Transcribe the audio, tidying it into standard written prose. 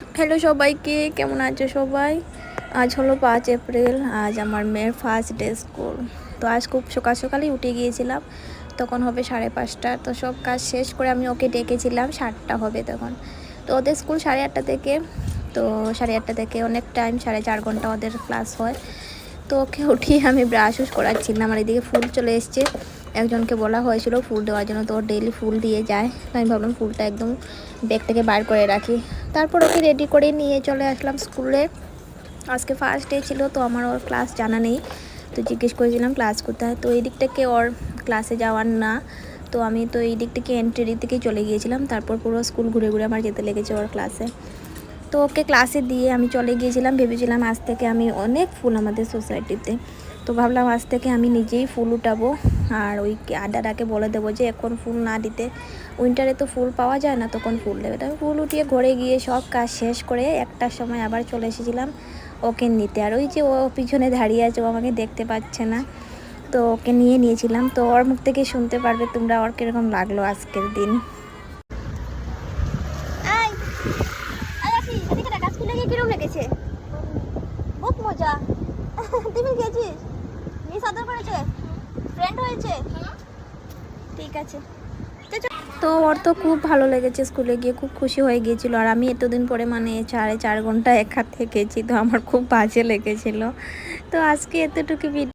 Hello সবাইকে, কেমন আছো সবাই? আজ হলো 5 এপ্রিল। আজ আমার মেয়ের ফার্স্ট ডে স্কুল। তো আজ খুব সকাল সকালই উঠে গিয়েছিলাম, তখন হবে 5:30। তো সব কাজ শেষ করে আমি ওকে ডেকেছিলাম, 7টা হবে তখন। তো ওদের স্কুল 8:30 থেকে। তো 8:30 থেকে অনেক টাইম, 4.5 ঘন্টা ওদের ক্লাস হয়। তো ওকে উঠিয়ে আমি ব্রাশ করাচ্ছিলাম, আর এদিকে ফুল চলে এসছে। একজনকে বলা হয়েছিল ফুল দেওয়ার জন্য, তো ডেইলি ফুল দিয়ে যায়। তো আমি ভাবলাম ফুলটা একদম ব্যাগ থেকে বার করে রাখি। তারপর ওকে রেডি করে নিয়ে চলে আসলাম স্কুলে। আজকে ফার্স্ট ডে ছিল, তো আমার ওর ক্লাস জানা নেই। তো জিজ্ঞেস করেছিলাম ক্লাস কোথায়। তো এই দিক থেকে ওর ক্লাসে যাওয়ার না, তো আমি তো এই দিক থেকে এন্ট্রি থেকেই চলে গিয়েছিলাম। তারপর পুরো স্কুল ঘুরে ঘুরে আমার যেতে লেগেছে ওর ক্লাসে। তো ওকে ক্লাসে দিয়ে আমি চলে গিয়েছিলাম। ভেবেছিলাম আজ থেকে আমি অনেক ফুল আমাদের সোসাইটিতে, তো ভাবলাম আজ থেকে আমি নিজেই ফুল উঠাবো। আর ওই আড্ডাটাকে বলে দেবো যে এখন ফুল না দিতে, উইন্টারে তো ফুল পাওয়া যায় না, তখন ফুল দেবে। তো আমি ফুল উঠিয়ে ঘরে গিয়ে সব কাজ শেষ করে 1টার সময় আবার চলে এসেছিলাম ওকে নিতে। আর ওই যে ও পিছনে দাঁড়িয়ে আছে, ও আমাকে দেখতে পাচ্ছে না। তো ওকে নিয়েছিলাম। তো ওর মুখ থেকে শুনতে পারবে তোমরা ওর কীরকম লাগলো আজকের দিন। স্কুলে গিয়ে কিরম লেগেছে? বহুত মজা। টিফিন খেয়েছিস? মিস আদর করেছে? ফ্রেন্ড হয়েছে? ঠিক আছে। তো ওর তো খুব ভালো লেগেছে, স্কুলে গিয়ে খুব খুশি হয়ে গিয়েছিল। আর আমি এতদিন পরে মানে 4.5 ঘন্টা এক হাত থেকেছি, তো আমার খুব বাজে লেগেছিল। তো আজকে এতটুকু